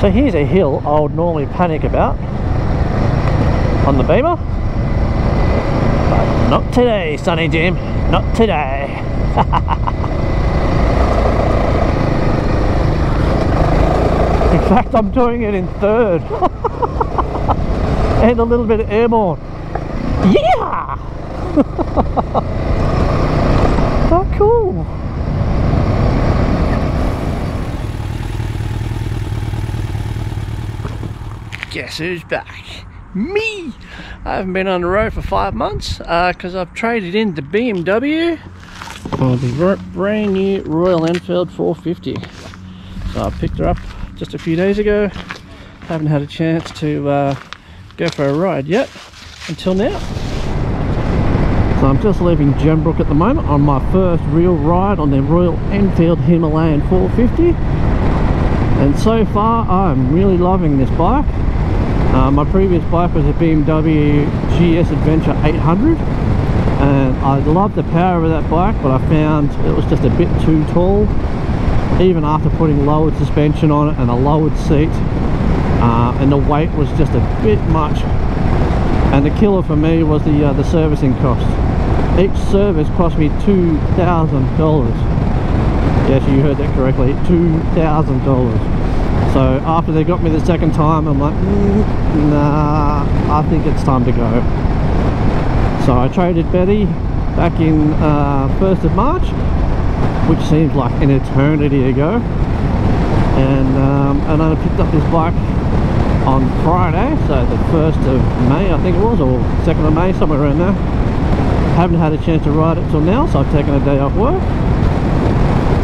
So here's a hill I would normally panic about on the Beamer, but not today, Sonny Jim, not today. In fact, I'm doing it in third. And a little bit of airborne. Yeah! Oh, cool. Guess who's back? Me! I haven't been on the road for 5 months because I've traded in the BMW for the brand new Royal Enfield 450. So I picked her up just a few days ago. Haven't had a chance to go for a ride yet until now. So I'm just leaving Gembrook at the moment on my first real ride on the Royal Enfield Himalayan 450, and so far I'm really loving this bike. My previous bike was a BMW GS Adventure 800, and I loved the power of that bike, but I found it was just a bit too tall, even after putting lowered suspension on it and a lowered seat, and the weight was just a bit much. And the killer for me was the servicing cost. Each service cost me $2,000. Yes, you heard that correctly, $2,000. So after they got me the second time, I'm like, nah, I think it's time to go. So I traded Betty back in 1st of March, which seems like an eternity ago. And I picked up this bike on Friday, so the 1st of May I think it was, or 2nd of May, somewhere around there. Haven't had a chance to ride it till now, so I've taken a day off work.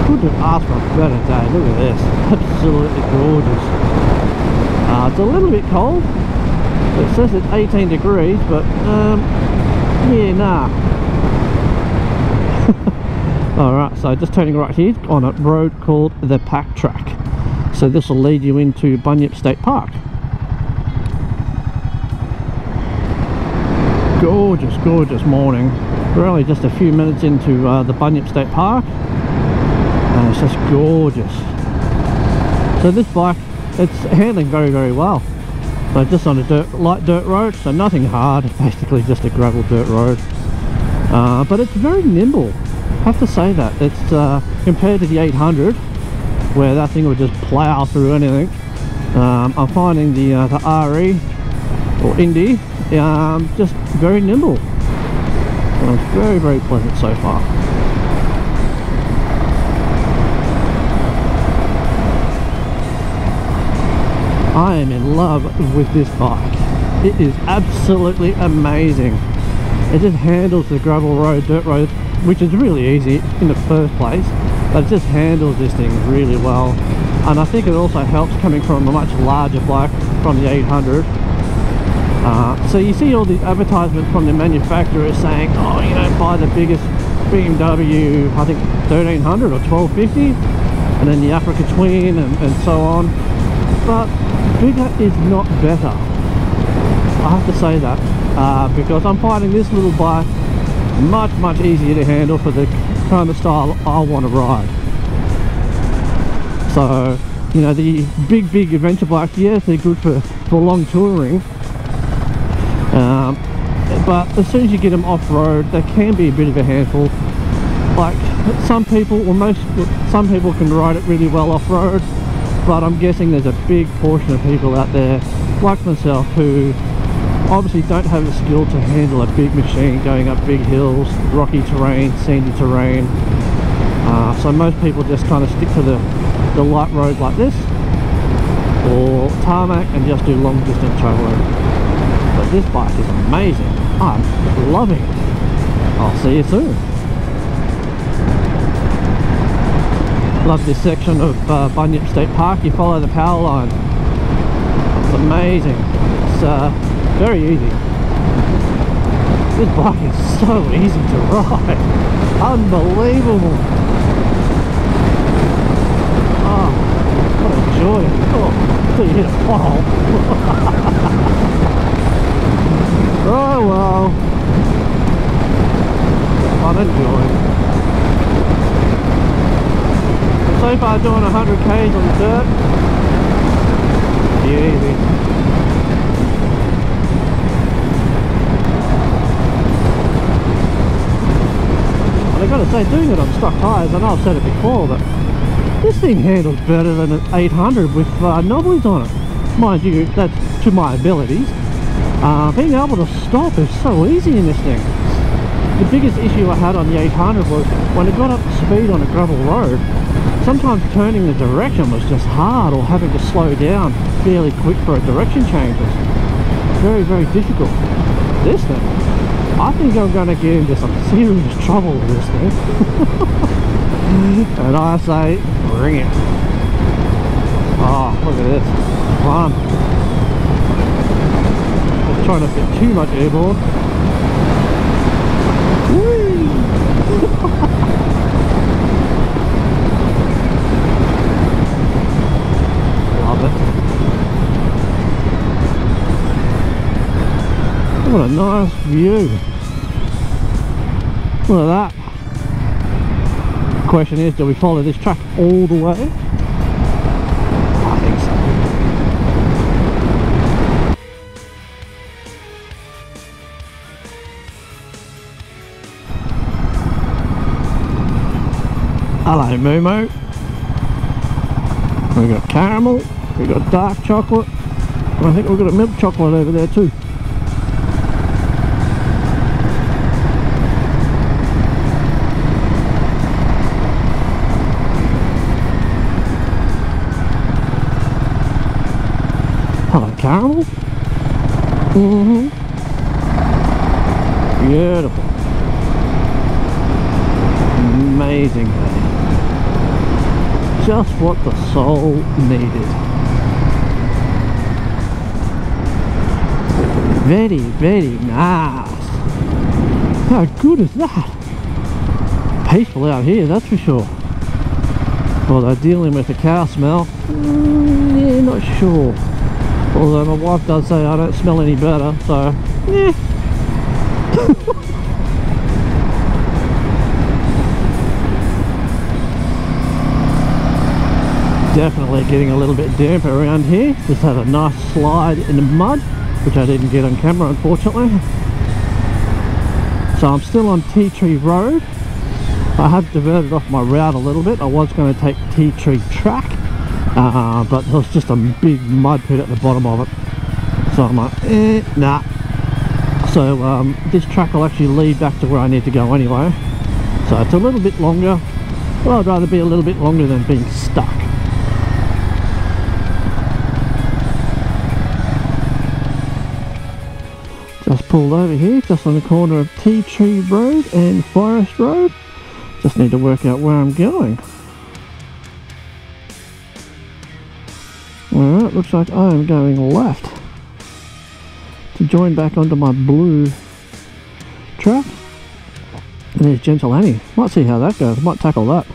Couldn't have asked for a better day. Look at this, absolutely gorgeous. It's a little bit cold. It says it's 18 degrees, but yeah, nah. Alright, so just turning right here on a road called the Pack Track. So this will lead you into Bunyip State Park. Gorgeous, gorgeous morning. We're only just a few minutes into the Bunyip State Park, and it's just gorgeous. So this bike, it's handling very, very well. So just on a light dirt road, so nothing hard, basically just a gravel dirt road. But it's very nimble, I have to say that. It's compared to the 800, where that thing would just plow through anything. I'm finding the RE or Indy just very nimble. So it's very, very pleasant so far. I am in love with this bike. It is absolutely amazing. It just handles the gravel road, dirt road, which is really easy in the first place, but it just handles this thing really well. And I think it also helps coming from a much larger bike from the 800. So you see all these advertisements from the manufacturers saying, oh, you know, buy the biggest BMW, I think 1300 or 1250, and then the Africa Twin and so on. But bigger is not better, I have to say that, because I'm finding this little bike much, much easier to handle for the kind of style I want to ride. So, you know, the big adventure bikes, yes, they're good for long touring, but as soon as you get them off-road, they can be a bit of a handful. Like some people, or some people can ride it really well off-road, but I'm guessing there's a big portion of people out there, like myself, who obviously don't have the skill to handle a big machine going up big hills, rocky terrain, sandy terrain. So most people just kind of stick to the light road like this, or tarmac, and just do long distance traveling. But this bike is amazing. I'm loving it. I'll see you soon. Love this section of Bunyip State Park. You follow the power line. It's amazing. It's very easy. This bike is so easy to ride. Unbelievable. Oh, what a joy. Oh, until you hit a pothole. Oh well. Fun and joy. So far doing 100 k's on the dirt. easy. And I gotta say, doing it on stock tyres, I know I've said it before, but this thing handles better than an 800 with knobblies on it. Mind you, that's to my abilities. Being able to stop is so easy in this thing. The biggest issue I had on the 800 was when it got up to speed on a gravel road, sometimes turning the direction was just hard, or having to slow down fairly quick for a direction change was very, very difficult. This thing, I think I'm going to get into some serious trouble with this thing. And I say, bring it. Oh, look at this. Fun. Just trying to fit too much airborne. Whee! Love it. What a nice view. Look at that. The question is, do we follow this track all the way? I think so. Hello, Momo. We've got caramel, we've got dark chocolate, and I think we've got a milk chocolate over there too. Hello, caramel. Beautiful. Amazing day. Just what the soul needed. Very, very nice. How good is that? Peaceful out here, that's for sure. Although dealing with the cow smell, yeah, not sure. Although my wife does say I don't smell any better, so yeah. Definitely getting a little bit damp around here. Just had a nice slide in the mud, which I didn't get on camera unfortunately. So I'm still on Tea Tree Road. I have diverted off my route a little bit. I was going to take Tea Tree Track, but there was just a big mud pit at the bottom of it. So I'm like, nah. So this track will actually lead back to where I need to go anyway. So it's a little bit longer. Well, I'd rather be a little bit longer than being stuck. Just pulled over here, just on the corner of Tea Tree Road and Forest Road. Just need to work out where I'm going. Alright, looks like I am going left to join back onto my blue track. And there's Gentle Annie. Might see how that goes, might tackle that.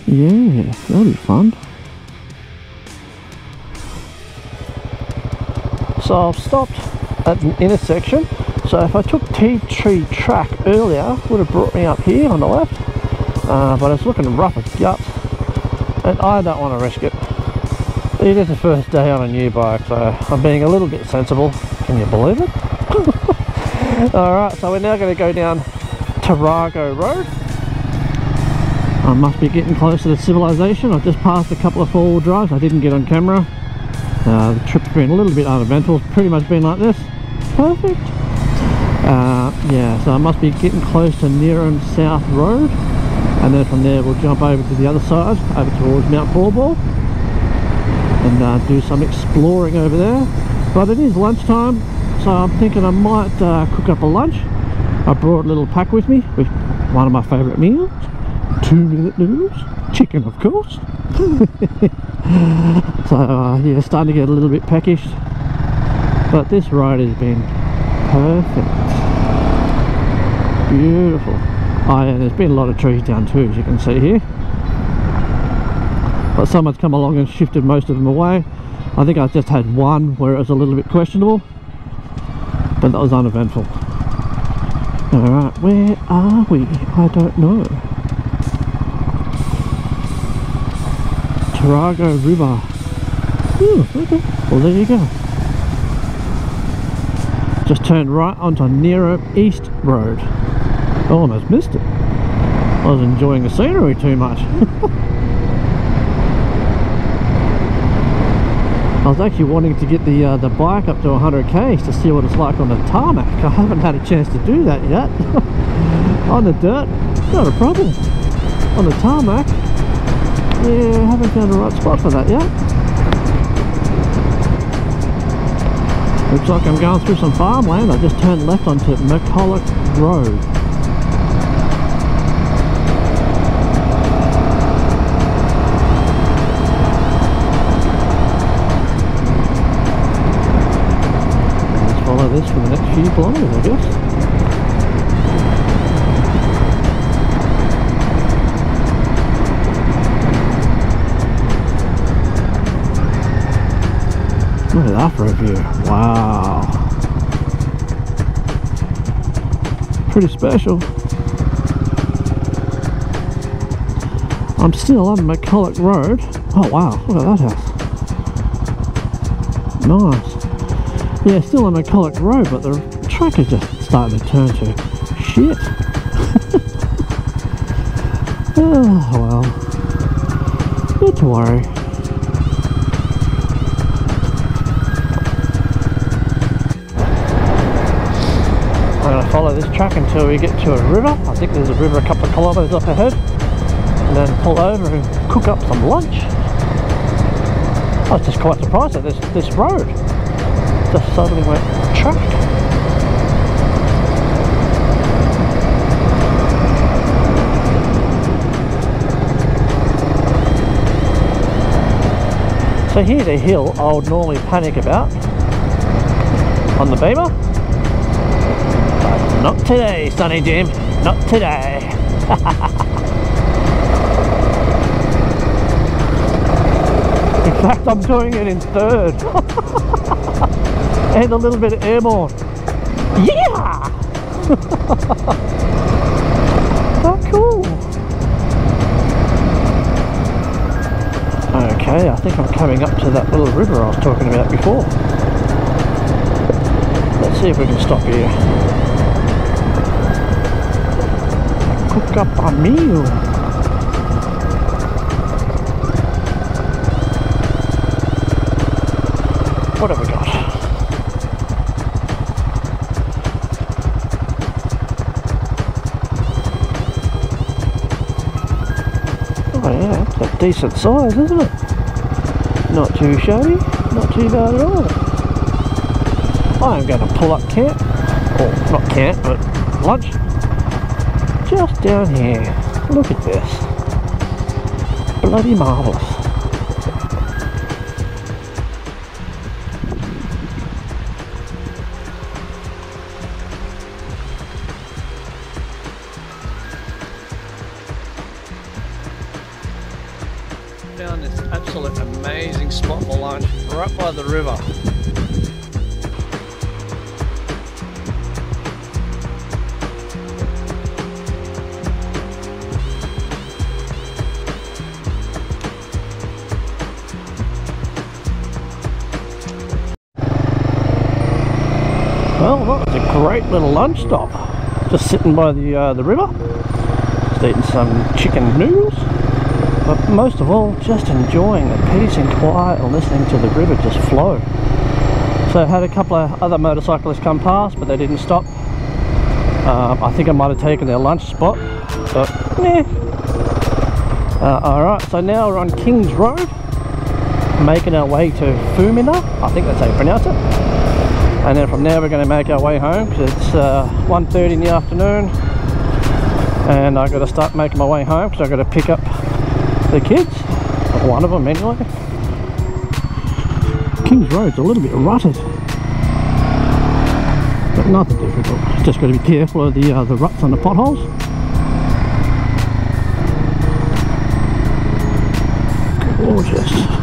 Yeah, that'll be fun. So I've stopped at an intersection, so if I took Tea Tree Track earlier, would have brought me up here on the left, but it's looking rough as guts, and I don't want to risk it. It is the first day on a new bike, so I'm being a little bit sensible. Can you believe it? Alright, so we're now going to go down Tarago Road. I must be getting close to the civilization. I've just passed a couple of four-wheel drives I didn't get on camera. The trip's been a little bit uneventful. It's pretty much been like this. Perfect. Yeah, so I must be getting close to Neerim South Road, and then from there we'll jump over to the other side, over towards Mount Bawball, and do some exploring over there. But it is lunchtime, so I'm thinking I might cook up a lunch. I brought a little pack with me with one of my favourite meals, 2-minute noodles, chicken of course. So yeah, starting to get a little bit peckish, but this road has been perfect. Beautiful. Oh yeah, there's been a lot of trees down too, as you can see here, but someone's come along and shifted most of them away. I think I just had one where it was a little bit questionable, but that was uneventful. Alright, where are we? I don't know. Tarago River. Ooh, okay. Well, there you go. Just turned right onto Nero East Road. I almost missed it. I was enjoying the scenery too much. I was actually wanting to get the bike up to 100k's to see what it's like on the tarmac. I haven't had a chance to do that yet. On the dirt, not a problem. On the tarmac, yeah, I haven't found the right spot for that yet. Looks like I'm going through some farmland. I just turned left onto McCulloch Road. Let's follow this for the next few kilometres, I guess. Look at that for a view. Wow. Pretty special. I'm still on McCulloch Road. Oh wow, look at that house. Nice. Yeah, still on McCulloch Road, but the track is just starting to turn to shit. Oh well. Not to worry. I'm going to follow this track until we get to a river. I think there's a river a couple of kilometres up ahead, and then pull over and cook up some lunch. I was just quite surprised that this road just suddenly went track. So here's a hill I would normally panic about on the Beamer. Not today, Sonny Jim. Not today. In fact, I'm doing it in third. And a little bit of airborne. Yeah! Oh, cool. Okay, I think I'm coming up to that little river I was talking about before. Let's see if we can stop here. Cook up a meal. What have we got? Oh yeah, it's a decent size, isn't it? Not too shabby, not too bad at all. I'm going to pull up camp, or not camp, but lunch. Just down here. Look at this. Bloody marvellous. Found this absolute amazing spot for lunch right by the river. Well, that was a great little lunch stop. Just sitting by the river, just eating some chicken noodles, but most of all, just enjoying the peace and quiet and listening to the river just flow. So I had a couple of other motorcyclists come past, but they didn't stop. I think I might have taken their lunch spot, but nah. Alright, so now we're on King's Road, making our way to Fumina, I think that's how you pronounce it. And then from there we're going to make our way home, because it's 1:30 in the afternoon, and I've got to start making my way home because I've got to pick up the kids, or one of them anyway. King's Road's a little bit rutted, but nothing difficult. Just got to be careful of the ruts on the potholes. Gorgeous.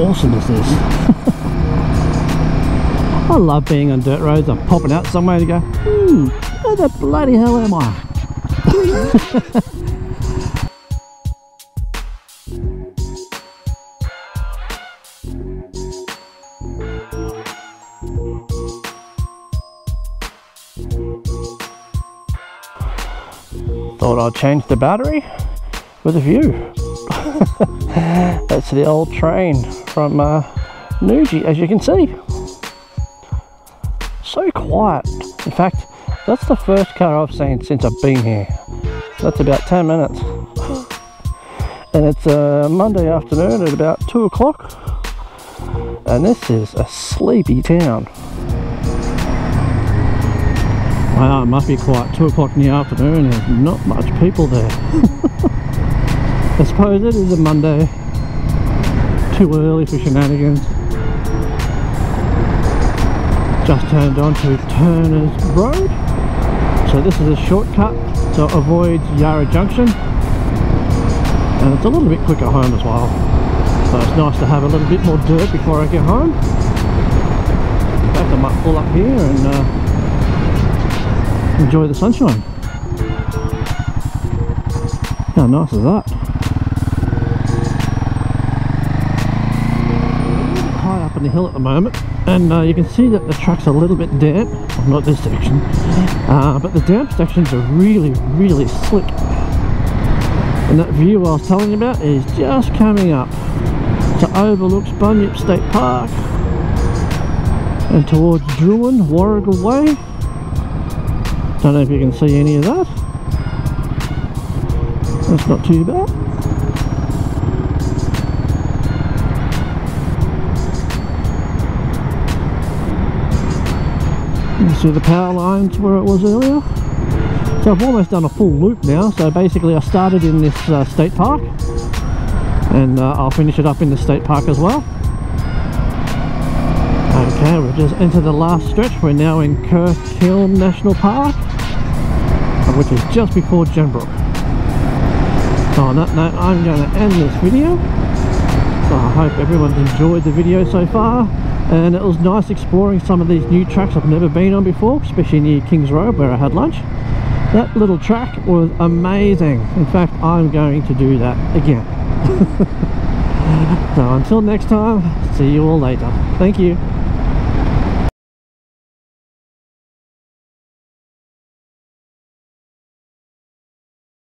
awesome is this? I love being on dirt roads. I'm popping out somewhere to go, where the bloody hell am I? Thought I'd change the battery with a view. That's the old train from Nuji, as you can see. So quiet. In fact, that's the first car I've seen since I've been here. That's about 10 minutes. And it's a Monday afternoon at about 2 o'clock. And this is a sleepy town. Wow, it must be quiet. 2 o'clock in the afternoon, there's not much people there. I suppose it is a Monday. Too early for shenanigans. Just turned onto Turner's Road. So this is a shortcut to avoid Yarra Junction. And it's a little bit quicker home as well. So it's nice to have a little bit more dirt before I get home. In fact, I might pull up here and enjoy the sunshine. How nice is that? High up on the hill at the moment, and you can see that the track's a little bit damp. Well, not this section, but the damp sections are really, really slick. And that view I was telling you about is just coming up. So overlooks Bunyip State Park and towards Druin, Warrigal Way. Don't know if you can see any of that. That's not too bad. You can see the power lines where it was earlier. So I've almost done a full loop now. So basically I started in this state park, and I'll finish it up in the state park as well. Okay, we've just entered the last stretch. We're now in Kirkhill National Park, which is just before Jenbrook. So on that note, I'm going to end this video. So I hope everyone's enjoyed the video so far, and it was nice exploring some of these new tracks I've never been on before, especially near Kings Road where I had lunch. That little track was amazing. In fact, I'm going to do that again. So until next time, see you all later. Thank you.